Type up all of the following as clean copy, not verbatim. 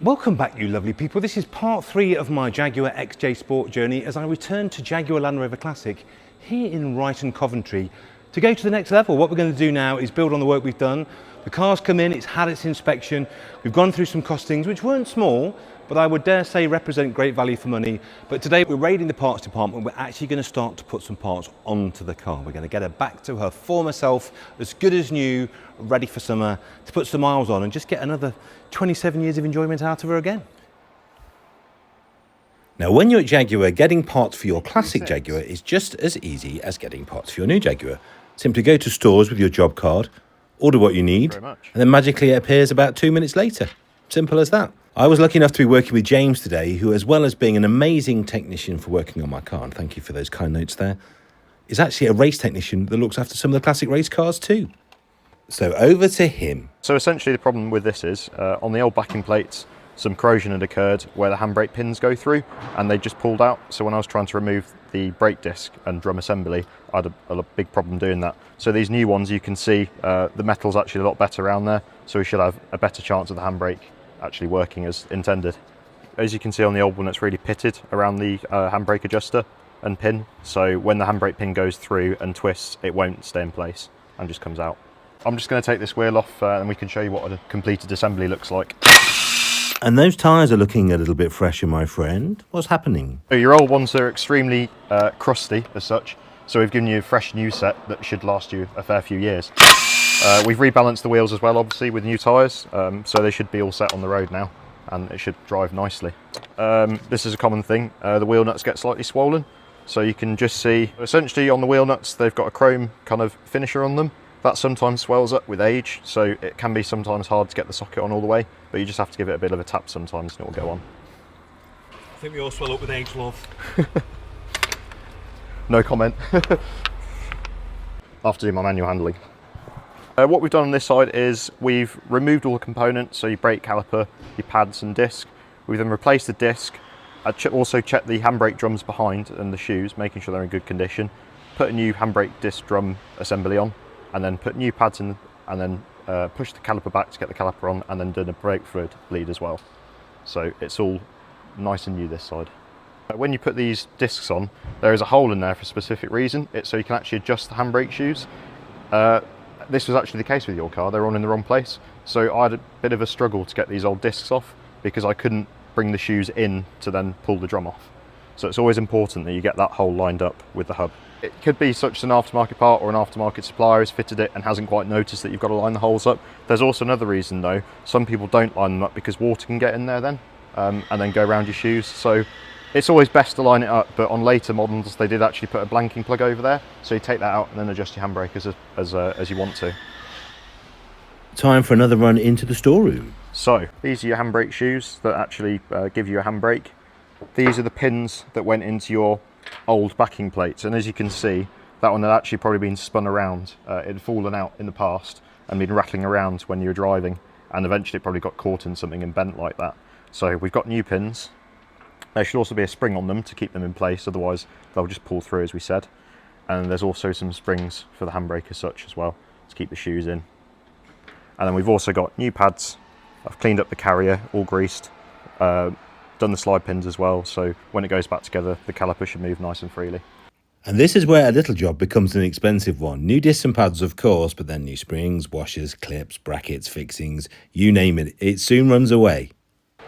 Welcome back, you lovely people. This is part 3 of my Jaguar XJ Sport journey as I return to Jaguar Land Rover Classic here in Ryton, Coventry to go to the next level. What we're going to do now is build on the work we've done. The car's come in, it's had its inspection, we've gone through some costings which weren't small, but I would dare say represent great value for money. But today we're raiding the parts department. We're actually going to start to put some parts onto the car. We're going to get her back to her former self, as good as new, ready for summer, to put some miles on and just get another 27 years of enjoyment out of her again. Now, when you're at Jaguar, getting parts for your classic Jaguar is just as easy as getting parts for your new Jaguar. Simply go to stores with your job card, order what you need, and then magically it appears about 2 minutes later. Simple as that. I was lucky enough to be working with James today, who, as well as being an amazing technician for working on my car, and thank you for those kind notes there, is actually a race technician that looks after some of the classic race cars too. So over to him. So essentially the problem with this is, on the old backing plates, some corrosion had occurred where the handbrake pins go through and they just pulled out. So when I was trying to remove the brake disc and drum assembly, I had a big problem doing that. So these new ones, you can see the metal's actually a lot better around there. So we should have a better chance of the handbrake actually working as intended. As you can see on the old one, it's really pitted around the handbrake adjuster and pin. So when the handbrake pin goes through and twists, it won't stay in place and just comes out. I'm just going to take this wheel off and we can show you what a completed assembly looks like. And those tyres are looking a little bit fresher, my friend. What's happening? So your old ones are extremely crusty as such. So we've given you a fresh new set that should last you a fair few years. We've rebalanced the wheels as well, obviously, with new tyres, so they should be all set on the road now, and it should drive nicely. This is a common thing. The wheel nuts get slightly swollen, so you can just see, essentially on the wheel nuts, they've got a chrome kind of finisher on them. That sometimes swells up with age, so it can be sometimes hard to get the socket on all the way, but you just have to give it a bit of a tap sometimes and it will go on. I think we all swell up with age, love. No comment. I'll have to do my manual handling. What we've done on this side is we've removed all the components, so your brake caliper, your pads and disc. We've then replaced the disc. I also checked the handbrake drums behind and the shoes, making sure they're in good condition. Put a new handbrake disc drum assembly on, and then put new pads in, and then push the caliper back to get the caliper on, and then done a brake fluid bleed as well. So it's all nice and new this side. When you put these discs on, there is a hole in there for a specific reason. It's so you can actually adjust the handbrake shoes. This was actually the case with your car. They were on in the wrong place. So I had a bit of a struggle to get these old discs off because I couldn't bring the shoes in to then pull the drum off. So it's always important that you get that hole lined up with the hub. It could be such an aftermarket part or an aftermarket supplier has fitted it and hasn't quite noticed that you've got to line the holes up. There's also another reason though. Some people don't line them up because water can get in there then and then go around your shoes. So it's always best to line it up, but on later models they did actually put a blanking plug over there, so you take that out and then adjust your handbrake as you want to. Time for another run into the storeroom. So these are your handbrake shoes that actually give you a handbrake. These are the pins that went into your old backing plates, and as you can see, that one had actually probably been spun around. It had fallen out in the past and been rattling around when you were driving, and eventually it probably got caught in something and bent like that. So we've got new pins. There should also be a spring on them to keep them in place, otherwise they'll just pull through, as we said. And there's also some springs for the handbrake as such as well, to keep the shoes in. And then we've also got new pads. I've cleaned up the carrier, all greased, done the slide pins as well, so when it goes back together, the caliper should move nice and freely. And this is where a little job becomes an expensive one. New discs and pads, of course, but then new springs, washers, clips, brackets, fixings, you name it. It soon runs away.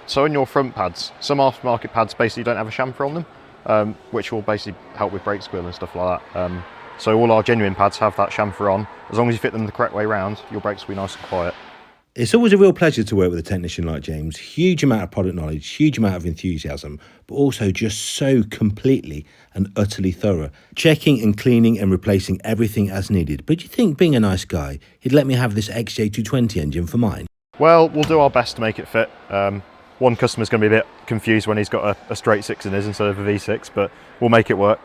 So in your front pads, some aftermarket pads basically don't have a chamfer on them, which will basically help with brake squeal and stuff like that. So all our genuine pads have that chamfer on. As long as you fit them the correct way round, your brakes will be nice and quiet. It's always a real pleasure to work with a technician like James. Huge amount of product knowledge, huge amount of enthusiasm, but also just so completely and utterly thorough. Checking and cleaning and replacing everything as needed. But do you think, being a nice guy, he'd let me have this XJ220 engine for mine? Well, we'll do our best to make it fit. One customer's going to be a bit confused when he's got a straight 6 in his instead of a V6, but we'll make it work.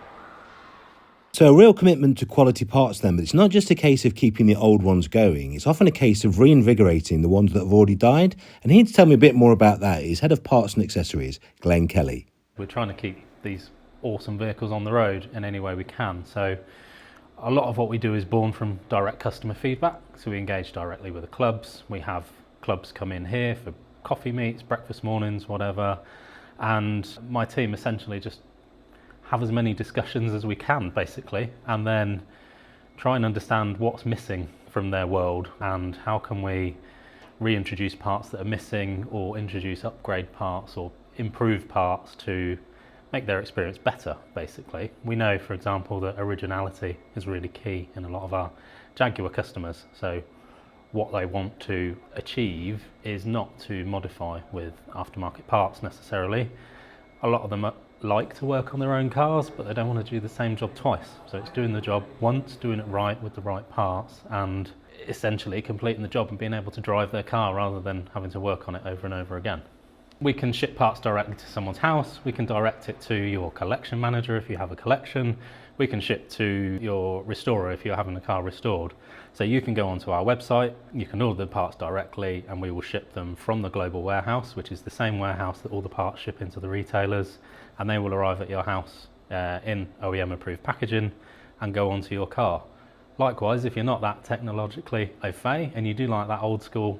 So a real commitment to quality parts then, but it's not just a case of keeping the old ones going. It's often a case of reinvigorating the ones that have already died. And here to tell me a bit more about that is Head of Parts and Accessories, Glenn Kelly. We're trying to keep these awesome vehicles on the road in any way we can. So a lot of what we do is born from direct customer feedback. So we engage directly with the clubs. We have clubs come in here for coffee meets, breakfast mornings, whatever. And my team essentially just have as many discussions as we can, basically, and then try and understand what's missing from their world and how can we reintroduce parts that are missing, or introduce upgrade parts or improve parts to make their experience better, basically. We know, for example, that originality is really key in a lot of our Jaguar customers. So what they want to achieve is not to modify with aftermarket parts necessarily. A lot of them like to work on their own cars, but they don't want to do the same job twice. So it's doing the job once, doing it right with the right parts, and essentially completing the job and being able to drive their car rather than having to work on it over and over again. We can ship parts directly to someone's house. We can direct it to your collection manager if you have a collection. We can ship to your restorer if you're having a car restored. So you can go onto our website, you can order the parts directly, and we will ship them from the global warehouse, which is the same warehouse that all the parts ship into the retailers, and they will arrive at your house in OEM approved packaging and go onto your car. Likewise, if you're not that technologically au fait and you do like that old school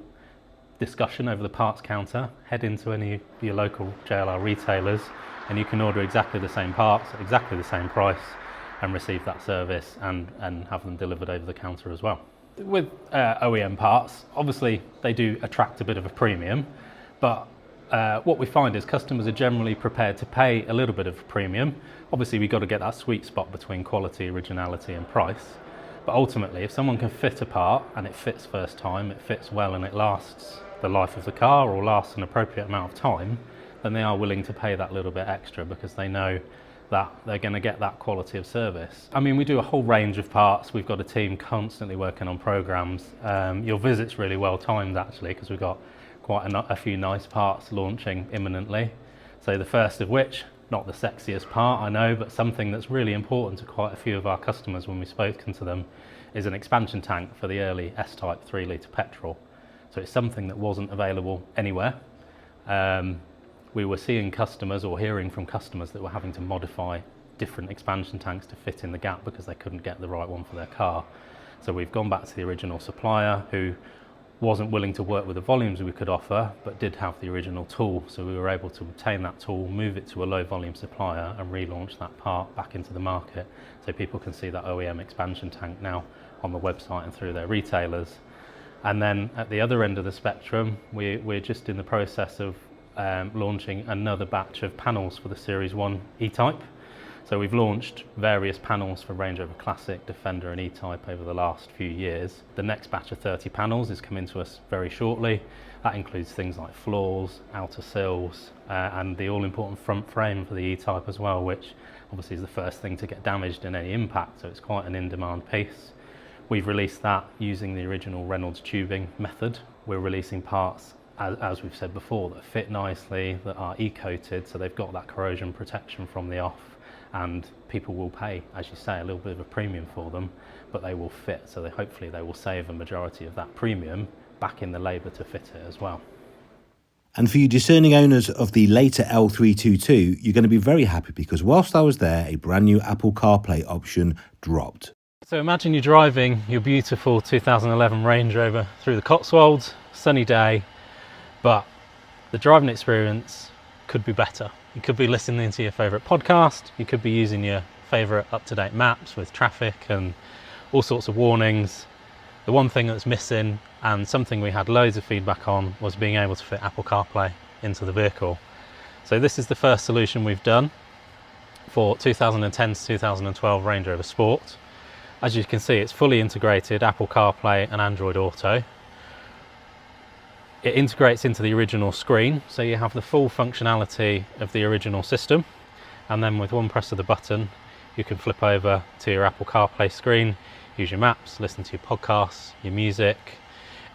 discussion over the parts counter, head into any of your local JLR retailers and you can order exactly the same parts at exactly the same price and receive that service and have them delivered over the counter as well. With OEM parts, obviously they do attract a bit of a premium, but what we find is customers are generally prepared to pay a little bit of a premium. Obviously we've got to get that sweet spot between quality, originality and price. But ultimately, if someone can fit a part and it fits first time, it fits well and it lasts the life of the car or lasts an appropriate amount of time, then they are willing to pay that little bit extra because they know that they're going to get that quality of service. I mean, we do a whole range of parts. We've got a team constantly working on programs. Your visit's really well timed actually, because we've got quite a few nice parts launching imminently. So the first of which, not the sexiest part, I know, but something that's really important to quite a few of our customers when we've spoken to them, is an expansion tank for the early S-Type 3-litre petrol. So it's something that wasn't available anywhere. We were seeing customers or hearing from customers that were having to modify different expansion tanks to fit in the gap because they couldn't get the right one for their car. So we've gone back to the original supplier who wasn't willing to work with the volumes we could offer, but did have the original tool. So we were able to obtain that tool, move it to a low volume supplier and relaunch that part back into the market. So people can see that OEM expansion tank now on the website and through their retailers. And then at the other end of the spectrum, we're just in the process of launching another batch of panels for the Series 1 E-Type. So we've launched various panels for Range Rover Classic, Defender and E-Type over the last few years. The next batch of 30 panels is coming to us very shortly. That includes things like floors, outer sills, and the all-important front frame for the E-Type as well, which obviously is the first thing to get damaged in any impact, so it's quite an in-demand piece. We've released that using the original Reynolds tubing method. We're releasing parts, as we've said before, that fit nicely, that are e-coated, so they've got that corrosion protection from the off, and people will pay, as you say, a little bit of a premium for them, but they will fit, so hopefully they will save a majority of that premium back in the labour to fit it as well. And for you discerning owners of the later L322, you're going to be very happy because whilst I was there, a brand new Apple CarPlay option dropped. So imagine you're driving your beautiful 2011 Range Rover through the Cotswolds, sunny day, but the driving experience could be better. You could be listening to your favourite podcast, you could be using your favourite up-to-date maps with traffic and all sorts of warnings. The one thing that's missing, and something we had loads of feedback on, was being able to fit Apple CarPlay into the vehicle. So this is the first solution we've done for 2010 to 2012 Range Rover Sport. As you can see, it's fully integrated Apple CarPlay and Android Auto. It integrates into the original screen, so you have the full functionality of the original system, and then with one press of the button you can flip over to your Apple CarPlay screen, use your maps, listen to your podcasts, your music,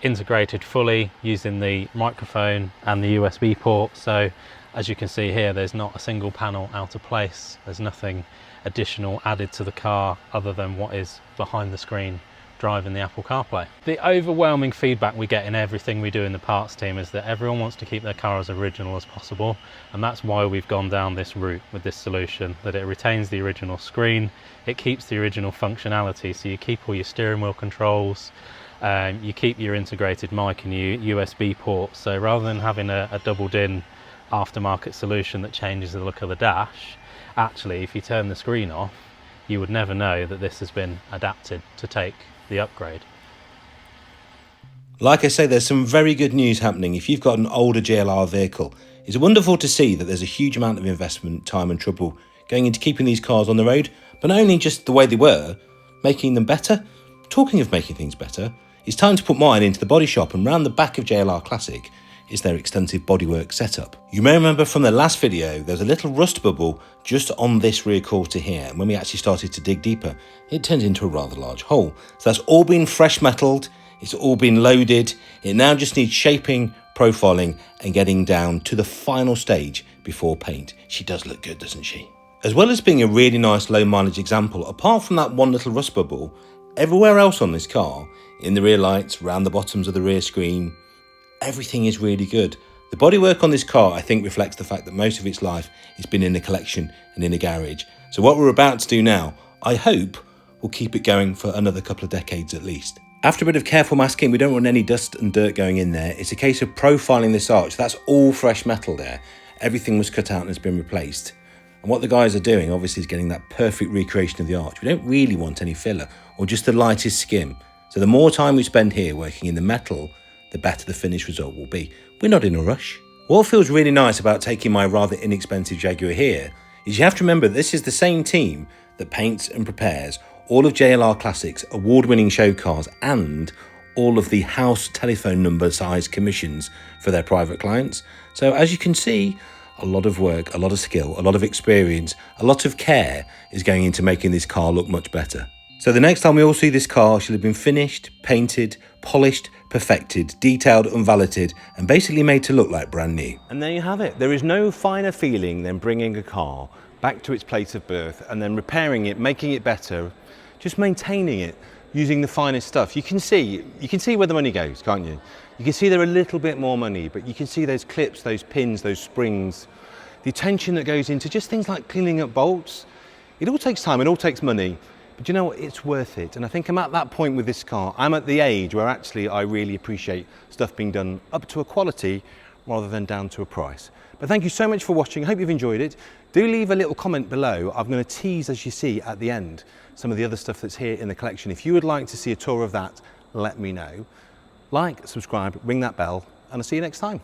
integrated fully using the microphone and the USB port. So as you can see here, there's not a single panel out of place, there's nothing additional added to the car other than what is behind the screen driving the Apple CarPlay. The overwhelming feedback we get in everything we do in the parts team is that everyone wants to keep their car as original as possible, and that's why we've gone down this route with this solution, that it retains the original screen, it keeps the original functionality, so you keep all your steering wheel controls, You keep your integrated mic and your USB ports, so rather than having a doubled-in aftermarket solution that changes the look of the dash, actually if you turn the screen off, you would never know that this has been adapted to take the upgrade. Like I say, there's some very good news happening. If you've got an older JLR vehicle, it's wonderful to see that there's a huge amount of investment, time and trouble going into keeping these cars on the road, but not only just the way they were, making them better. Talking of making things better, it's time to put mine into the body shop, and round the back of JLR Classic is their extensive bodywork setup. You may remember from the last video, there's a little rust bubble just on this rear quarter here, and when we actually started to dig deeper, it turned into a rather large hole. So that's all been fresh metalled, it's all been loaded, it now just needs shaping, profiling, and getting down to the final stage before paint. She does look good, doesn't she? As well as being a really nice low mileage example, apart from that one little rust bubble, everywhere else on this car, in the rear lights, round the bottoms of the rear screen, everything is really good. The bodywork on this car, I think, reflects the fact that most of its life has been in the collection and in a garage. So what we're about to do now, I hope, will keep it going for another couple of decades at least. After a bit of careful masking, we don't want any dust and dirt going in there. It's a case of profiling this arch. That's all fresh metal there. Everything was cut out and has been replaced. And what the guys are doing, obviously, is getting that perfect recreation of the arch. We don't really want any filler or just the lightest skim. So the more time we spend here working in the metal, the better the finished result will be. We're not in a rush. What feels really nice about taking my rather inexpensive Jaguar here is you have to remember this is the same team that paints and prepares all of JLR Classic's award-winning show cars and all of the house telephone number size commissions for their private clients. So as you can see, a lot of work, a lot of skill, a lot of experience, a lot of care is going into making this car look much better. So the next time we all see this car, she'll have been finished, painted, polished, perfected, detailed, unvaleted, and basically made to look like brand new. And there you have it. There is no finer feeling than bringing a car back to its place of birth and then repairing it, making it better, just maintaining it, using the finest stuff. You can see where the money goes, can't you? You can see there are a little bit more money, but you can see those clips, those pins, those springs, the attention that goes into just things like cleaning up bolts. It all takes time, it all takes money, but you know what, it's worth it. And I think I'm at that point with this car. I'm at the age where actually I really appreciate stuff being done up to a quality rather than down to a price. But thank you so much for watching. I hope you've enjoyed it. Do leave a little comment below. I'm going to tease, as you see at the end, some of the other stuff that's here in the collection. If you would like to see a tour of that, let me know. Like, subscribe, ring that bell, and I'll see you next time.